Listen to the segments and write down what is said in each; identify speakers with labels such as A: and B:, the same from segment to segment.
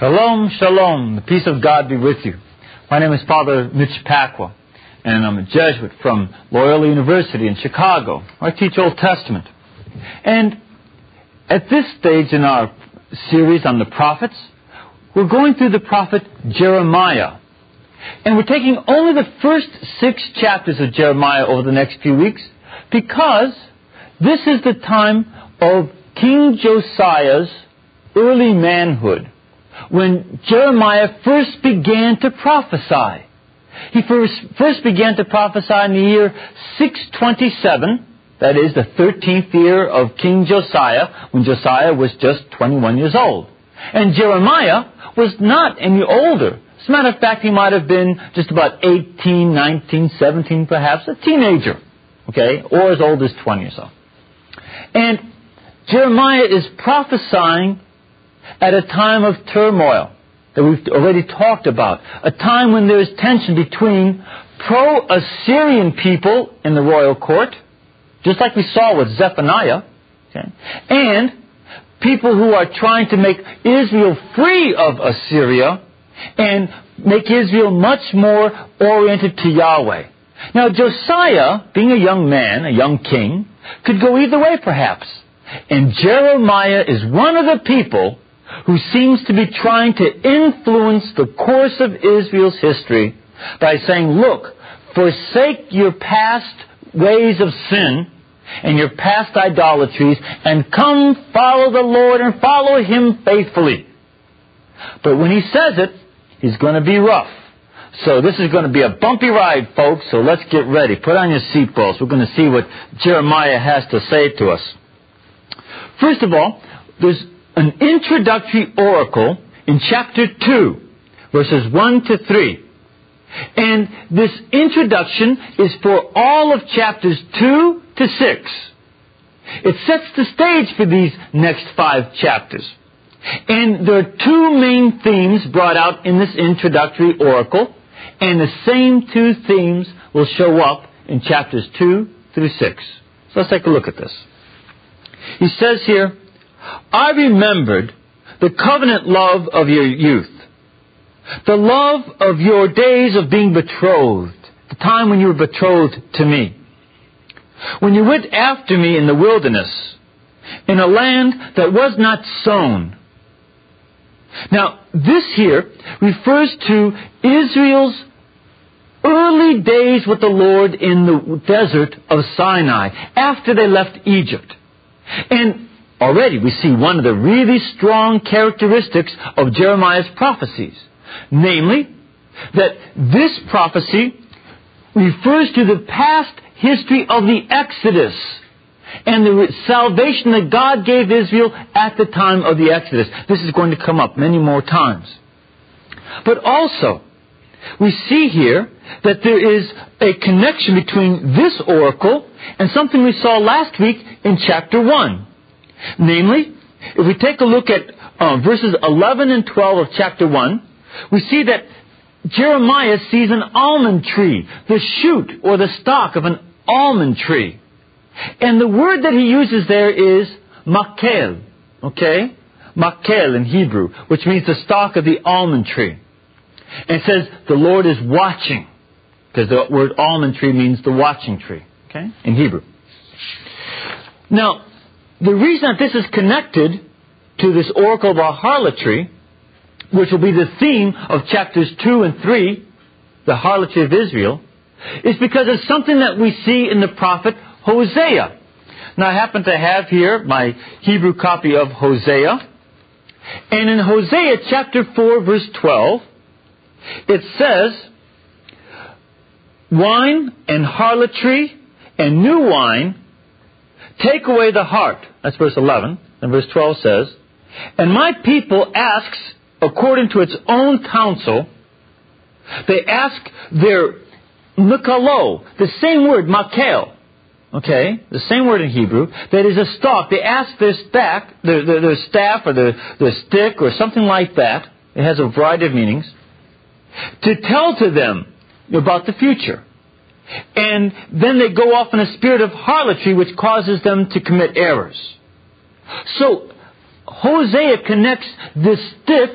A: Shalom, shalom. The peace of God be with you. My name is Father Mitch Pacwa, and I'm a Jesuit from Loyola University in Chicago, where I teach Old Testament. And at this stage in our series on the prophets, we're going through the prophet Jeremiah. And we're taking only the first 6 chapters of Jeremiah over the next few weeks, because this is the time of King Josiah's early manhood, when Jeremiah first began to prophesy. He first began to prophesy in the year 627, that is, the 13th year of King Josiah, when Josiah was just 21 years old. And Jeremiah was not any older. As a matter of fact, he might have been just about 18, 19, 17 perhaps, a teenager, okay, or as old as 20 or so. And Jeremiah is prophesying at a time of turmoil that we've already talked about, a time when there's tension between pro-Assyrian people in the royal court, just like we saw with Zephaniah, okay, and people who are trying to make Israel free of Assyria and make Israel much more oriented to Yahweh. Now, Josiah, being a young man, a young king, could go either way perhaps. And Jeremiah is one of the people who seems to be trying to influence the course of Israel's history by saying, look, forsake your past ways of sin and your past idolatries and come follow the Lord and follow Him faithfully. But when he says it, he's going to be rough. So this is going to be a bumpy ride, folks, so let's get ready. Put on your seatbelts. We're going to see what Jeremiah has to say to us. First of all, there's an introductory oracle in chapter 2, verses 1 to 3. And this introduction is for all of chapters 2 to 6. It sets the stage for these next 5 chapters. And there are 2 main themes brought out in this introductory oracle, and the same 2 themes will show up in chapters 2 through 6. So let's take a look at this. He says here, I remembered the covenant love of your youth, the love of your days of being betrothed, the time when you were betrothed to me, when you went after me in the wilderness, in a land that was not sown. Now, this here refers to Israel's early days with the Lord in the desert of Sinai, after they left Egypt. And already we see one of the really strong characteristics of Jeremiah's prophecies, namely that this prophecy refers to the past history of the Exodus and the salvation that God gave Israel at the time of the Exodus. This is going to come up many more times. But also, we see here that there is a connection between this oracle and something we saw last week in chapter 1. Namely, if we take a look at verses 11 and 12 of chapter 1, we see that Jeremiah sees an almond tree, the shoot or the stalk of an almond tree. And the word that he uses there is makel, okay? Makel in Hebrew, which means the stalk of the almond tree. And it says the Lord is watching, because the word almond tree means the watching tree, okay, in Hebrew. Now, the reason that this is connected to this oracle of harlotry, which will be the theme of chapters 2 and 3, the harlotry of Israel, is because it's something that we see in the prophet Hosea. Now, I happen to have here my Hebrew copy of Hosea. And in Hosea chapter 4, verse 12, it says, wine and harlotry and new wine take away the heart. That's verse 11. And verse 12 says, and my people asks according to its own counsel. They ask their mikalo, the same word, makel, okay, the same word in Hebrew, that is a stalk. They ask their staff or their stick or something like that. It has a variety of meanings. To tell to them about the future. And then they go off in a spirit of harlotry, which causes them to commit errors. So Hosea connects this stick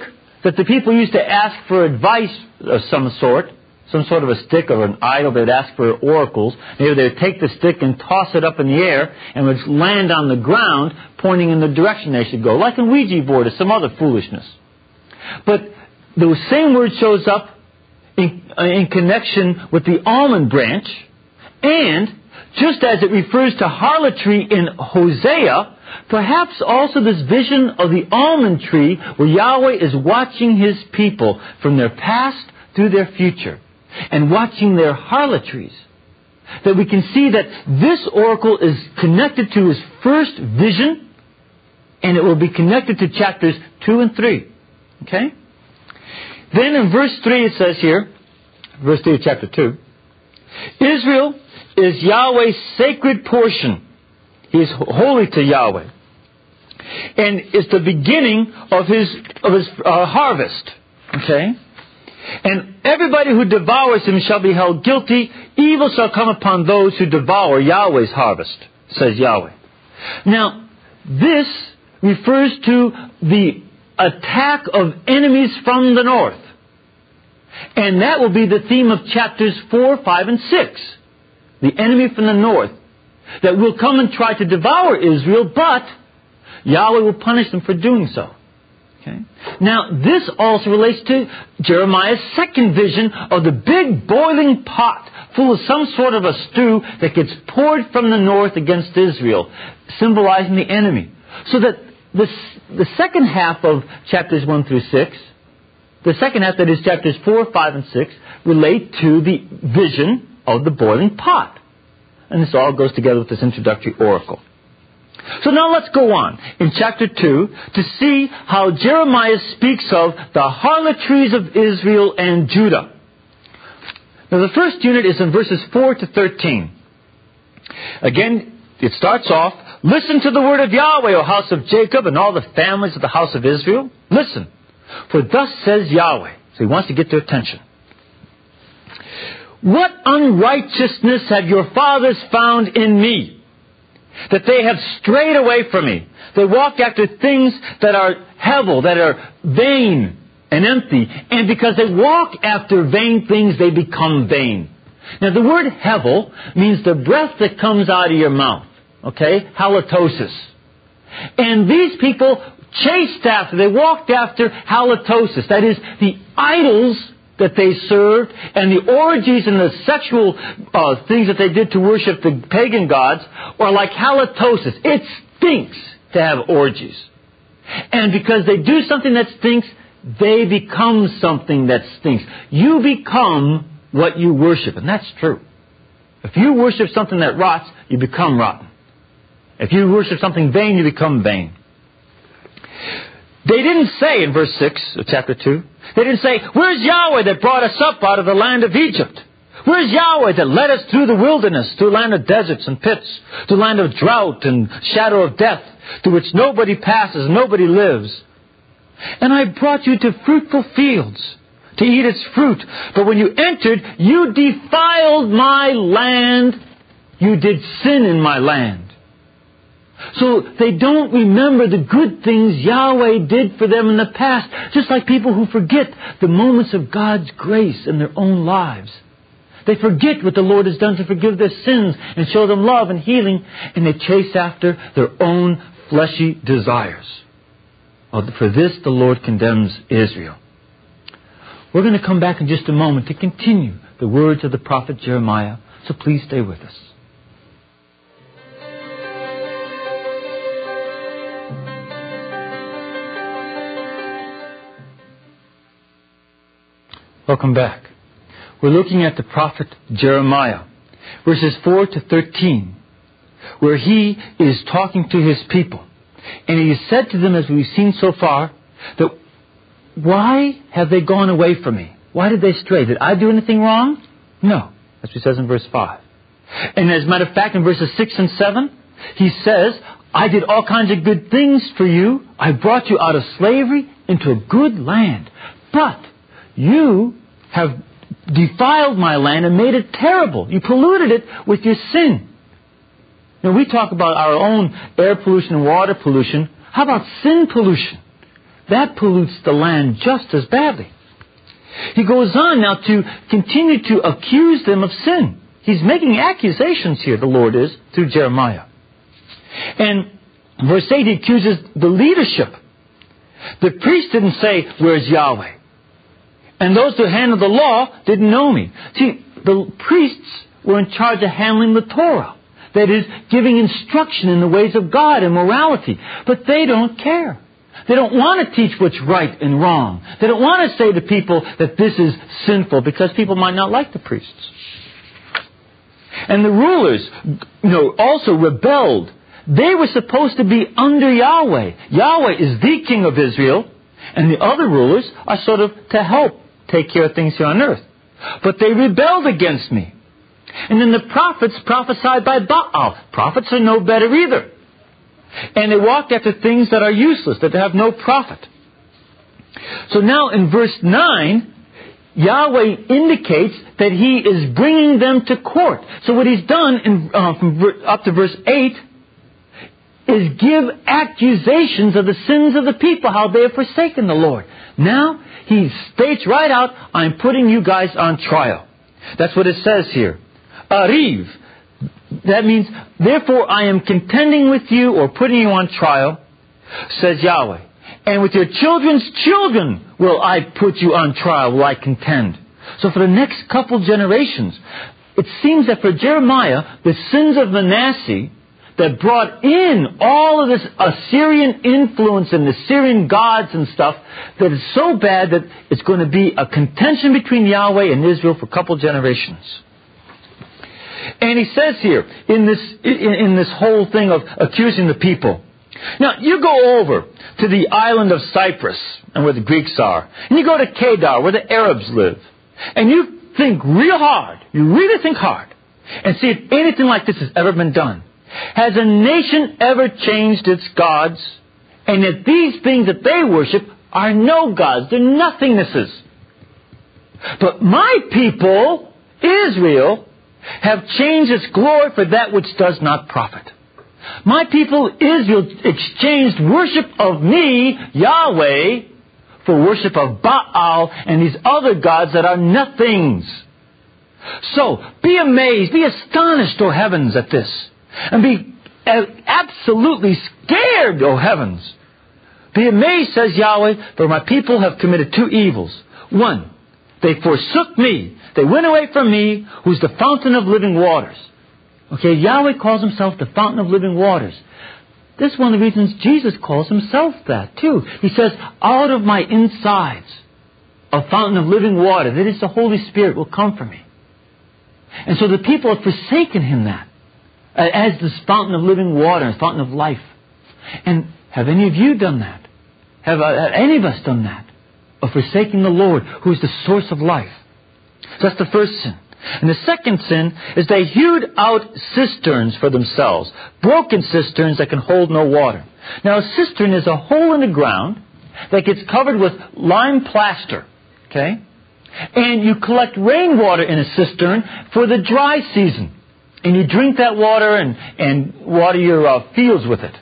A: that the people used to ask for advice of some sort of a stick or an idol. They would ask for oracles. Maybe they would take the stick and toss it up in the air and would land on the ground pointing in the direction they should go, like a Ouija board or some other foolishness. But the same word shows up in connection with the almond branch, and just as it refers to harlotry in Hosea, perhaps also this vision of the almond tree where Yahweh is watching His people from their past through their future and watching their harlotries. That we can see that this oracle is connected to His first vision, and it will be connected to chapters 2 and 3. Okay? Then in verse 3 it says here, verse 3 of chapter 2, Israel is Yahweh's sacred portion. He is holy to Yahweh. And it's the beginning of his harvest. Okay? And everybody who devours him shall be held guilty. Evil shall come upon those who devour Yahweh's harvest, says Yahweh. Now, this refers to the attack of enemies from the north. And that will be the theme of chapters 4, 5, and 6. The enemy from the north that will come and try to devour Israel, but Yahweh will punish them for doing so. Okay? Now, this also relates to Jeremiah's second vision of the big boiling pot full of some sort of a stew that gets poured from the north against Israel, symbolizing the enemy. So that the second half of chapters 1 through 6, the second half, that is chapters 4, 5, and 6, relate to the vision of the boiling pot. And this all goes together with this introductory oracle. So now let's go on in chapter 2 to see how Jeremiah speaks of the harlotries of Israel and Judah. Now the first unit is in verses 4 to 13. Again, it starts off, listen to the word of Yahweh, O house of Jacob, and all the families of the house of Israel. Listen, for thus says Yahweh. So he wants to get their attention. What unrighteousness have your fathers found in me, that they have strayed away from me? They walk after things that are hevel, that are vain and empty. And because they walk after vain things, they become vain. Now the word hevel means the breath that comes out of your mouth. Okay? Halitosis. And these people chased after, they walked after halitosis. That is, the idols that they served and the orgies and the sexual things that they did to worship the pagan gods are like halitosis. It stinks to have orgies. And because they do something that stinks, they become something that stinks. You become what you worship, and that's true. If you worship something that rots, you become rotten. If you worship something vain, you become vain. They didn't say in verse 6 of chapter 2, they didn't say, where's Yahweh that brought us up out of the land of Egypt? Where's Yahweh that led us through the wilderness, through a land of deserts and pits, to a land of drought and shadow of death, through which nobody passes, nobody lives? And I brought you to fruitful fields to eat its fruit. But when you entered, you defiled my land. You did sin in my land. So they don't remember the good things Yahweh did for them in the past, just like people who forget the moments of God's grace in their own lives. They forget what the Lord has done to forgive their sins and show them love and healing, and they chase after their own fleshy desires. For this the Lord condemns Israel. We're going to come back in just a moment to continue the words of the prophet Jeremiah, so please stay with us. Welcome back. We're looking at the prophet Jeremiah, verses 4 to 13, where he is talking to his people. And he has said to them, as we've seen so far, that why have they gone away from me? Why did they stray? Did I do anything wrong? No. That's what he says in verse 5. And as a matter of fact, in verses 6 and 7, he says, I did all kinds of good things for you. I brought you out of slavery into a good land. But you have defiled my land and made it terrible. You polluted it with your sin. Now, we talk about our own air pollution and water pollution. How about sin pollution? that pollutes the land just as badly. He goes on now to continue to accuse them of sin. He's making accusations here, the Lord is, through Jeremiah. And verse 8, he accuses the leadership. The priest didn't say, "Where's Yahweh?" And those who handled the law didn't know me. See, the priests were in charge of handling the Torah. That is, giving instruction in the ways of God and morality. But they don't care. They don't want to teach what's right and wrong. They don't want to say to people that this is sinful because people might not like the priests. And the rulers, also rebelled. They were supposed to be under Yahweh. Yahweh is the king of Israel, and the other rulers are sort of to help take care of things here on earth. But they rebelled against me. And then the prophets prophesied by Baal. Prophets are no better either. And they walked after things that are useless, that have no profit. So now in verse 9, Yahweh indicates that He is bringing them to court. So what He's done up to verse 8 is give accusations of the sins of the people, how they have forsaken the Lord. Now He states right out, I'm putting you guys on trial. That's what it says here. Ariv. That means, therefore I am contending with you or putting you on trial, says Yahweh. And with your children's children will I put you on trial, will I contend. So for the next couple generations, it seems that for Jeremiah, the sins of Manasseh that brought in all of this Assyrian influence and the Syrian gods and stuff, that is so bad that it's going to be a contention between Yahweh and Israel for a couple generations. And he says here, in this whole thing of accusing the people. Now, you go over to the island of Cyprus, and where the Greeks are, and you go to Kedar, where the Arabs live, and you think real hard, you really think hard, and see if anything like this has ever been done. Has a nation ever changed its gods, and that these things that they worship are no gods, they're nothingnesses? But my people, Israel, have changed its glory for that which does not profit. My people Israel exchanged worship of me, Yahweh, for worship of Baal and these other gods that are nothings. So, be amazed, be astonished, O heavens, at this. And be absolutely scared, O heavens. Be amazed, says Yahweh, for my people have committed two evils. One, they forsook me. They went away from me, who's the fountain of living waters. Okay, Yahweh calls Himself the fountain of living waters. This is one of the reasons Jesus calls Himself that, too. He says, out of my insides, a fountain of living water, that is, the Holy Spirit will come from me. And so the people have forsaken Him that, as this fountain of living water, a fountain of life. And have any of you done that? Have any of us done that? Of forsaking the Lord, who is the source of life. So that's the first sin. And the second sin is they hewed out cisterns for themselves. Broken cisterns that can hold no water. Now a cistern is a hole in the ground that gets covered with lime plaster. Okay? And you collect rainwater in a cistern for the dry season. And you drink that water and water your fields with it.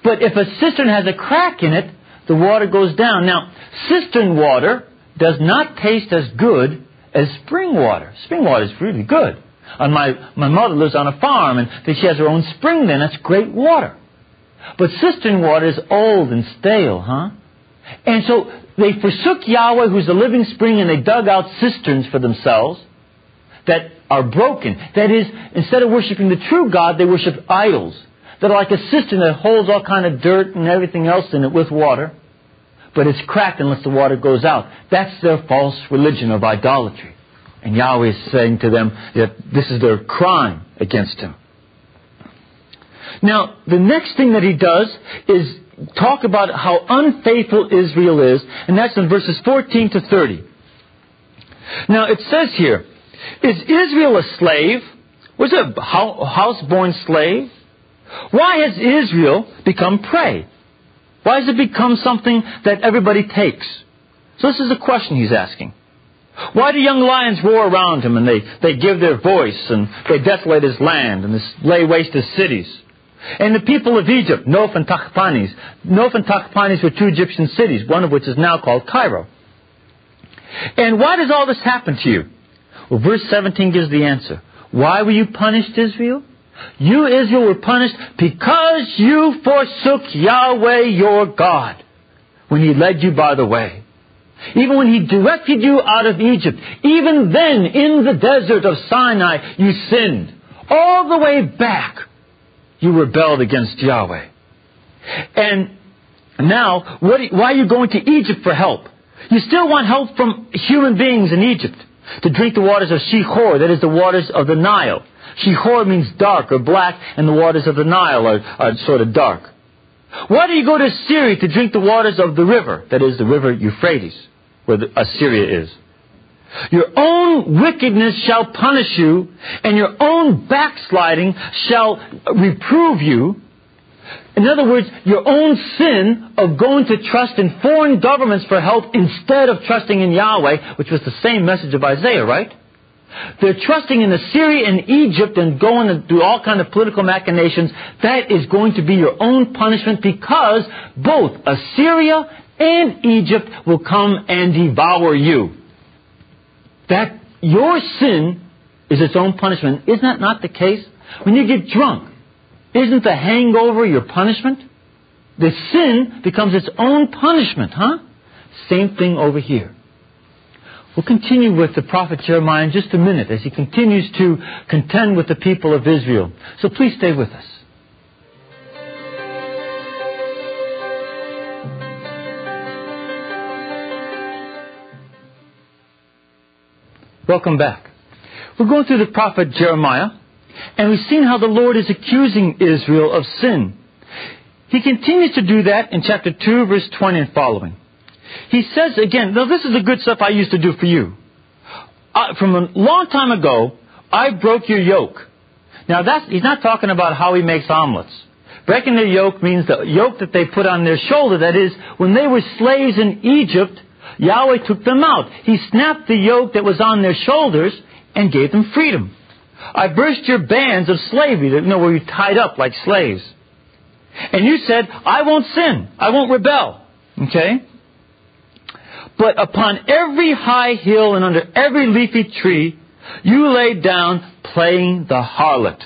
A: But if a cistern has a crack in it, the water goes down. Now, cistern water does not taste as good as spring water. Spring water is really good. My mother lives on a farm, and she has her own spring then. That's great water. But cistern water is old and stale, huh? And so they forsook Yahweh, who's the living spring, and they dug out cisterns for themselves that are broken. That is, instead of worshiping the true God, they worship idols that are like a cistern that holds all kind of dirt and everything else in it with water. But it's cracked unless the water goes out. That's their false religion of idolatry. And Yahweh is saying to them that this is their crime against Him. Now, the next thing that He does is talk about how unfaithful Israel is, and that's in verses 14 to 30. Now, it says here, is Israel a slave? Was it a house-born slave? Why has Israel become prey? Why has it become something that everybody takes? So this is a question he's asking. Why do young lions roar around him and they give their voice and they desolate his land and lay waste his cities? And the people of Egypt, Noph and Tachpanhes. Noph and Tachpanhes were two Egyptian cities, one of which is now called Cairo. And why does all this happen to you? Well, verse 17 gives the answer. Why were you punished, Israel? You, Israel, were punished because you forsook Yahweh your God when He led you by the way. Even when He directed you out of Egypt, even then in the desert of Sinai, you sinned. All the way back, you rebelled against Yahweh. And now, why are you going to Egypt for help? You still want help from human beings in Egypt to drink the waters of Shihor, that is the waters of the Nile. Shihor means dark or black, and the waters of the Nile are sort of dark. Why do you go to Syria to drink the waters of the river, that is the river Euphrates, where Assyria is? Your own wickedness shall punish you, and your own backsliding shall reprove you. In other words, your own sin of going to trust in foreign governments for help instead of trusting in Yahweh, which was the same message of Isaiah, right? They're trusting in Assyria and Egypt and going to do all kinds of political machinations. That is going to be your own punishment, because both Assyria and Egypt will come and devour you. That your sin is its own punishment. Isn't that not the case? When you get drunk, isn't the hangover your punishment? The sin becomes its own punishment, huh? Same thing over here. We'll continue with the prophet Jeremiah in just a minute as he continues to contend with the people of Israel. So please stay with us. Welcome back. We're going through the prophet Jeremiah, and we've seen how the Lord is accusing Israel of sin. He continues to do that in chapter 2, verse 20 and following. He says again, now this is the good stuff I used to do for you. From a long time ago, I broke your yoke. Now he's not talking about how he makes omelets. Breaking their yoke means the yoke that they put on their shoulder. That is, when they were slaves in Egypt, Yahweh took them out. He snapped the yoke that was on their shoulders and gave them freedom. I burst your bands of slavery, where you're tied up like slaves. And you said, I won't sin. I won't rebel. Okay? But upon every high hill and under every leafy tree, you laid down playing the harlot.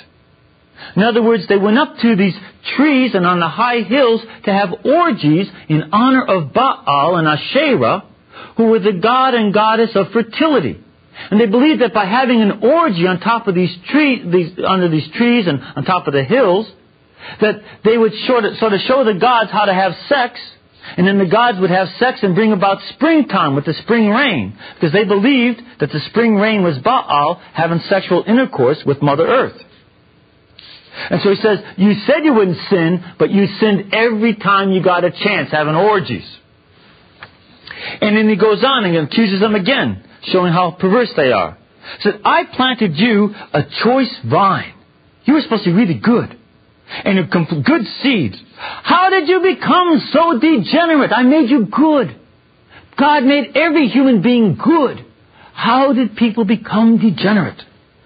A: In other words, they went up to these trees and on the high hills to have orgies in honor of Baal and Asherah, who were the god and goddess of fertility. And they believed that by having an orgy on top of under these trees and on top of the hills, that they would sort of show the gods how to have sex, and then the gods would have sex and bring about springtime with the spring rain, because they believed that the spring rain was Baal having sexual intercourse with Mother Earth. And so he says, you said you wouldn't sin, but you sinned every time you got a chance, having orgies. And then he goes on and accuses them again, showing how perverse they are. He said, I planted you a choice vine. You were supposed to be really good. And good seeds. How did you become so degenerate? I made you good. God made every human being good. How did people become degenerate?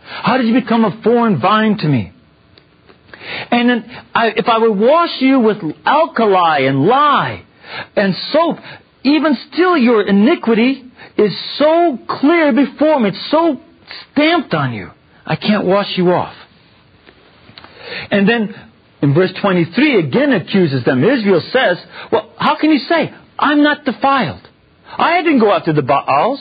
A: How did you become a foreign vine to me? And then if I would wash you with alkali and lye and soap, even still your iniquity is so clear before me. It's so stamped on you. I can't wash you off. And then in verse 23 again accuses them. Israel says, well, how can you say, I'm not defiled? I didn't go after the Baals.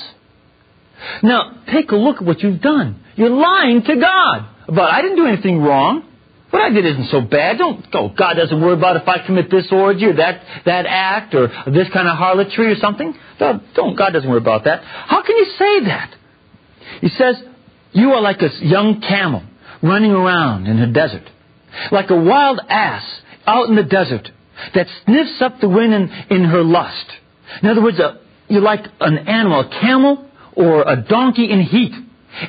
A: Now, take a look at what you've done. You're lying to God. But I didn't do anything wrong. What I did isn't so bad. God doesn't worry about if I commit this orgy or that act or this kind of harlotry or something. God doesn't worry about that. How can you say that? He says, you are like a young camel running around in a desert, like a wild ass out in the desert that sniffs up the wind in her lust. In other words, you're like an animal, a camel or a donkey in heat.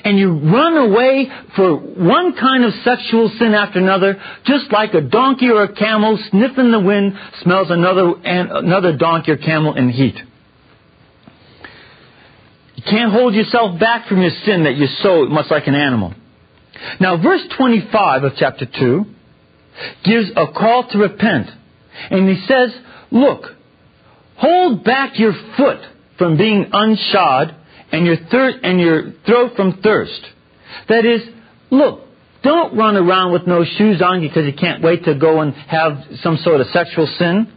A: And you run away for one kind of sexual sin after another, just like a donkey or a camel sniffing the wind smells another donkey or camel in heat. You can't hold yourself back from your sin that you're so much like an animal. Now, verse 25 of chapter 2 gives a call to repent. And he says, look, hold back your foot from being unshod and your throat from thirst. That is, look, don't run around with no shoes on because you can't wait to go and have some sort of sexual sin.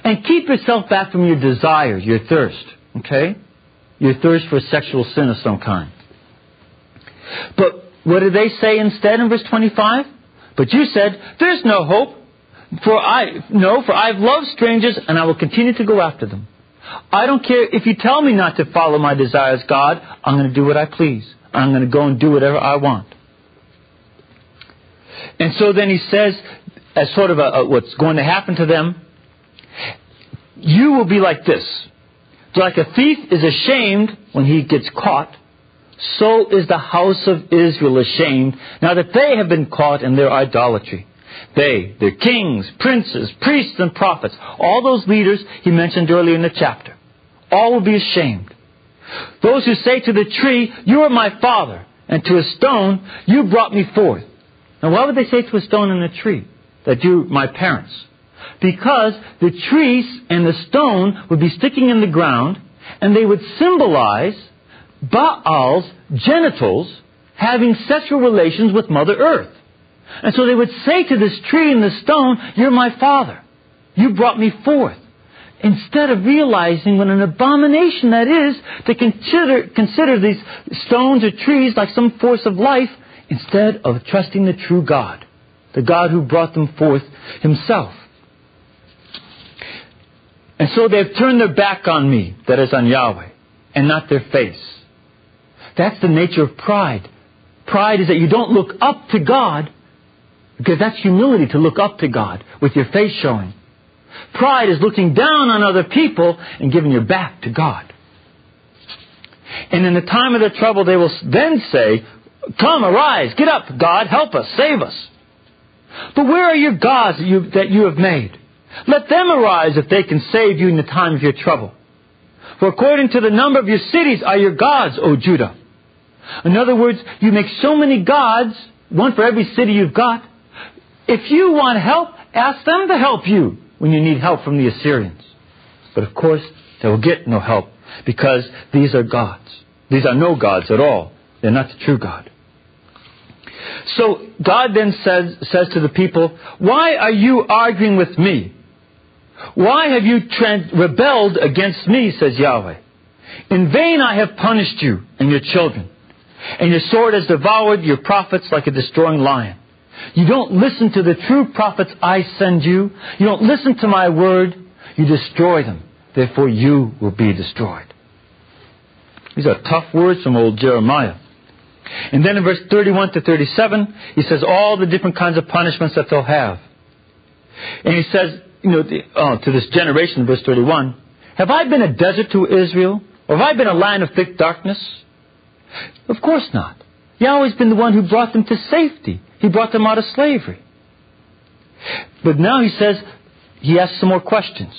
A: And keep yourself back from your desires, your thirst. Okay? Your thirst for sexual sin of some kind. But what do they say instead in verse 25? But you said, there's no hope. For I've loved strangers and I will continue to go after them. I don't care if you tell me not to follow my desires, God. I'm going to do what I please. I'm going to go and do whatever I want. And so then he says, as sort of what's going to happen to them, you will be like this. Like a thief is ashamed when he gets caught, so is the house of Israel ashamed now that they have been caught in their idolatry. They, their kings, princes, priests, and prophets, all those leaders he mentioned earlier in the chapter, all will be ashamed. Those who say to the tree, you are my father, and to a stone, you brought me forth. Now why would they say to a stone and a tree that you're my parents? Because the trees and the stone would be sticking in the ground, and they would symbolize Baal's genitals having sexual relations with Mother Earth. And so they would say to this tree and the stone, you're my father. You brought me forth. Instead of realizing what an abomination that is to consider these stones or trees like some force of life, instead of trusting the true God, the God who brought them forth himself. And so they've turned their back on me, that is on Yahweh, and not their face. That's the nature of pride. Pride is that you don't look up to God, because that's humility, to look up to God with your face showing. Pride is looking down on other people and giving your back to God. And in the time of their trouble, they will then say, come, arise, get up, God, help us, save us. But where are your gods that you have made? Let them arise if they can save you in the time of your trouble. For according to the number of your cities are your gods, O Judah. In other words, you make so many gods, one for every city you've got. If you want help, ask them to help you when you need help from the Assyrians. But of course, they will get no help because these are gods. These are no gods at all. They're not the true God. So God then says to the people, why are you arguing with me? Why have you rebelled against me, says Yahweh. In vain I have punished you and your children, and your sword has devoured your prophets like a destroying lion. You don't listen to the true prophets I send you. You don't listen to my word. You destroy them. Therefore you will be destroyed. These are tough words from old Jeremiah. And then in verse 31 to 37, he says all the different kinds of punishments that they'll have. And he says, to this generation, in verse 31, have I been a desert to Israel? Or have I been a land of thick darkness? Of course not. Yahweh's been the one who brought them to safety. He brought them out of slavery. But now he says, he asks some more questions.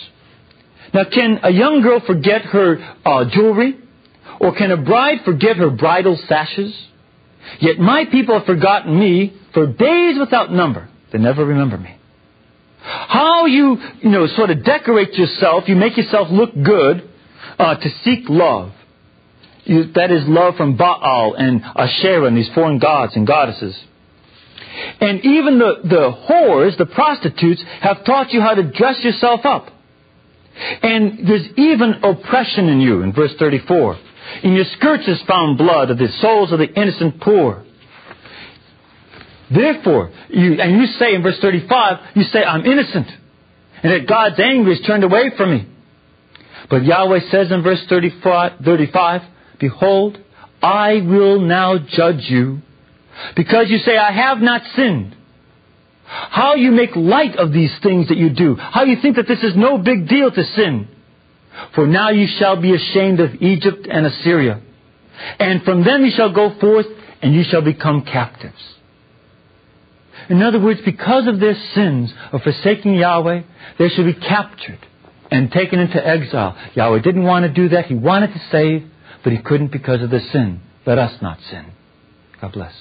A: Now, can a young girl forget her jewelry? Or can a bride forget her bridal sashes? Yet my people have forgotten me for days without number. They never remember me. How you sort of decorate yourself, you make yourself look good to seek love. That is love from Baal and Asherah and these foreign gods and goddesses. And even the whores, the prostitutes, have taught you how to dress yourself up. And there's even oppression in you, in verse 34. In your skirts is found blood of the souls of the innocent poor. Therefore, you say in verse 35, you say, I'm innocent, and that God's anger is turned away from me. But Yahweh says in verse 35, behold, I will now judge you, because you say, I have not sinned. How you make light of these things that you do. How you think that this is no big deal to sin. For now you shall be ashamed of Egypt and Assyria. And from them you shall go forth, and you shall become captives. In other words, because of their sins of forsaking Yahweh, they should be captured and taken into exile. Yahweh didn't want to do that. He wanted to save, but He couldn't because of the sin. Let us not sin. God bless.